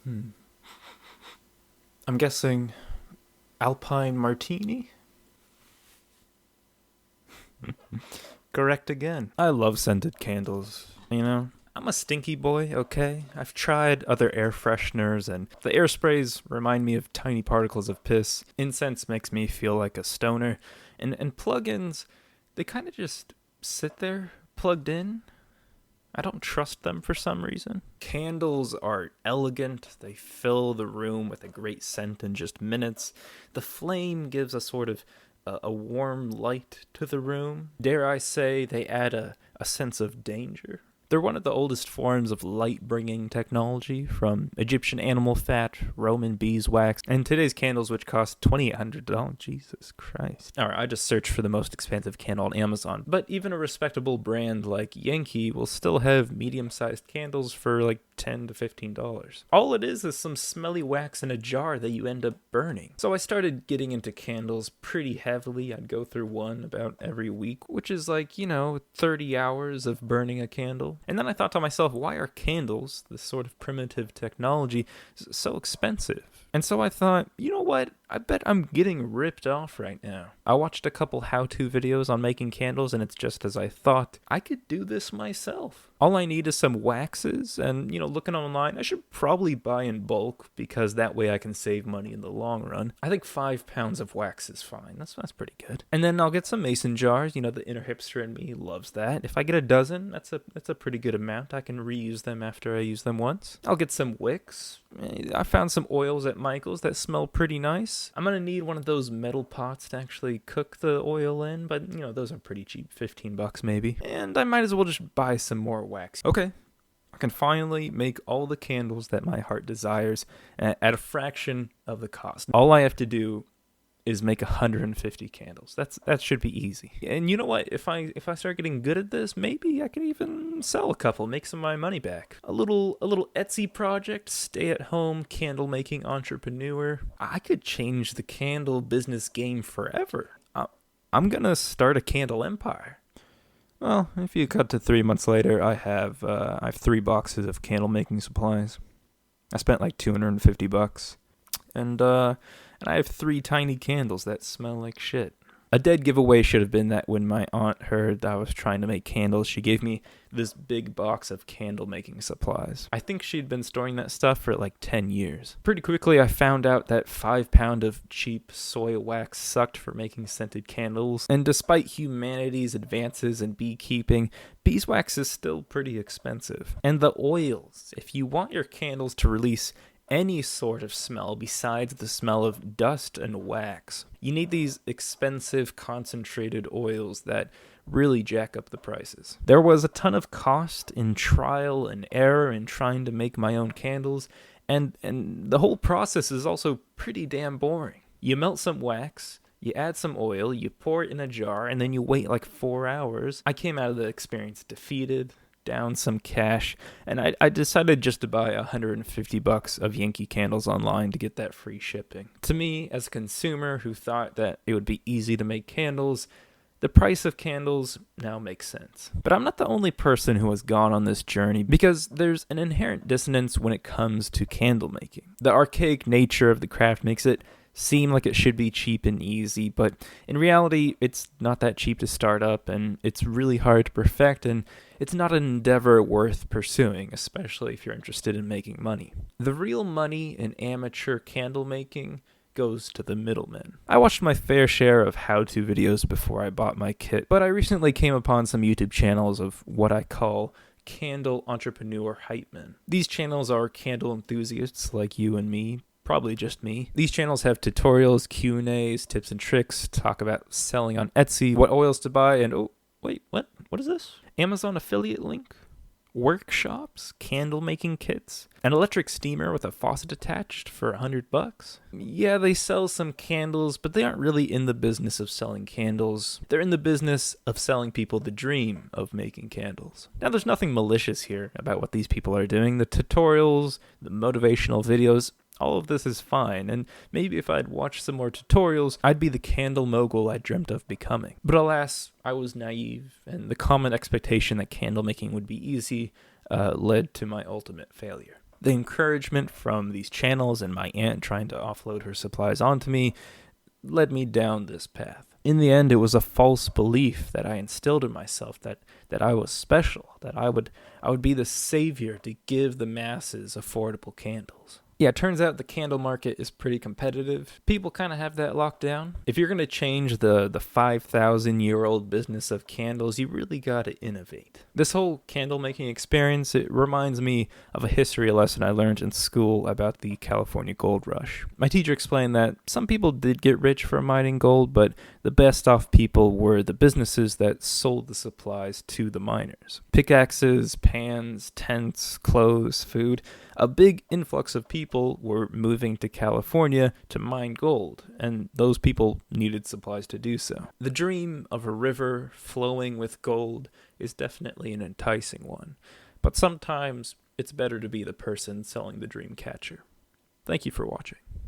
I'm guessing Alpine Martini? Correct again. I love scented candles, you know? I'm a stinky boy, okay? I've tried other air fresheners, and the air sprays remind me of tiny particles of piss. Incense makes me feel like a stoner. And plug-ins, they kind of just sit there, plugged in. I don't trust them for some reason. Candles are elegant. They fill the room with a great scent in just minutes. The flame gives a sort of a warm light to the room. Dare I say, they add a sense of danger. They're one of the oldest forms of light-bringing technology, from Egyptian animal fat, Roman beeswax, and today's candles, which cost $2,800. Jesus Christ. Alright, I just searched for the most expensive candle on Amazon, but even a respectable brand like Yankee will still have medium-sized candles for like $10 to $15. All it is some smelly wax in a jar that you end up burning. So I started getting into candles pretty heavily. I'd go through one about every week, which is like, 30 hours of burning a candle. And then I thought to myself, why are candles, this sort of primitive technology, so expensive? And so I thought, you know what? I bet I'm getting ripped off right now. I watched a couple how-to videos on making candles, and it's just as I thought. I could do this myself. All I need is some waxes, and, looking online, I should probably buy in bulk, because that way I can save money in the long run. I think 5 pounds of wax is fine. That's pretty good. And then I'll get some mason jars. The inner hipster in me loves that. If I get a dozen, that's a pretty good amount. I can reuse them after I use them once. I'll get some wicks. I found some oils at Michael's that smell pretty nice. I'm gonna need one of those metal pots to actually cook the oil in, but those are pretty cheap, $15 maybe. And I might as well just buy some more wax. Okay, I can finally make all the candles that my heart desires at a fraction of the cost. All I have to do is make 150 candles. That should be easy. And you know what? If I start getting good at this, maybe I could even sell a couple, make some of my money back. A little Etsy project, stay at home candle making entrepreneur. I could change the candle business game forever. I'm gonna start a candle empire. Well, if you cut to 3 months later, I have 3 boxes of candle making supplies. I spent like $250, and I have 3 tiny candles that smell like shit. A dead giveaway should have been that when my aunt heard I was trying to make candles, she gave me this big box of candle making supplies. I think she'd been storing that stuff for like 10 years. Pretty quickly, I found out that 5 pound of cheap soy wax sucked for making scented candles. And despite humanity's advances in beekeeping, beeswax is still pretty expensive. And the oils, if you want your candles to release any sort of smell besides the smell of dust and wax, you need these expensive concentrated oils that really jack up the prices. There was a ton of cost in trial and error in trying to make my own candles, and the whole process is also pretty damn boring. You melt some wax, you add some oil, you pour it in a jar, and then you wait like 4 hours. I came out of the experience defeated, down some cash, and I decided just to buy $150 of Yankee candles online to get that free shipping. To me, as a consumer who thought that it would be easy to make candles, the price of candles now makes sense. But I'm not the only person who has gone on this journey, because there's an inherent dissonance when it comes to candle making. The archaic nature of the craft makes it seem like it should be cheap and easy, but in reality, it's not that cheap to start up, and it's really hard to perfect, and it's not an endeavor worth pursuing, especially if you're interested in making money. The real money in amateur candle making goes to the middlemen. I watched my fair share of how-to videos before I bought my kit, but I recently came upon some YouTube channels of what I call candle entrepreneur hype men. These channels are candle enthusiasts like you and me, probably just me. These channels have tutorials, Q&As, tips and tricks, talk about selling on Etsy, what oils to buy, and oh, wait, what? What is this? Amazon affiliate link? Workshops, candle making kits, an electric steamer with a faucet attached for $100. Yeah, they sell some candles, but they aren't really in the business of selling candles. They're in the business of selling people the dream of making candles. Now, there's nothing malicious here about what these people are doing. The tutorials, the motivational videos, all of this is fine, and maybe if I'd watched some more tutorials, I'd be the candle mogul I dreamt of becoming. But alas, I was naive, and the common expectation that candle making would be easy led to my ultimate failure. The encouragement from these channels and my aunt trying to offload her supplies onto me led me down this path. In the end, it was a false belief that I instilled in myself that I was special, that I would be the savior to give the masses affordable candles. Yeah, it turns out the candle market is pretty competitive. People kind of have that locked down. If you're going to change the 5,000-year-old business of candles, you really got to innovate. This whole candle making experience, it reminds me of a history lesson I learned in school about the California gold rush. My teacher explained that some people did get rich from mining gold, but the best off people were the businesses that sold the supplies to the miners. Pickaxes, pans, tents, clothes, food. A big influx of people were moving to California to mine gold, and those people needed supplies to do so. The dream of a river flowing with gold is definitely an enticing one, but sometimes it's better to be the person selling the dream catcher. Thank you for watching.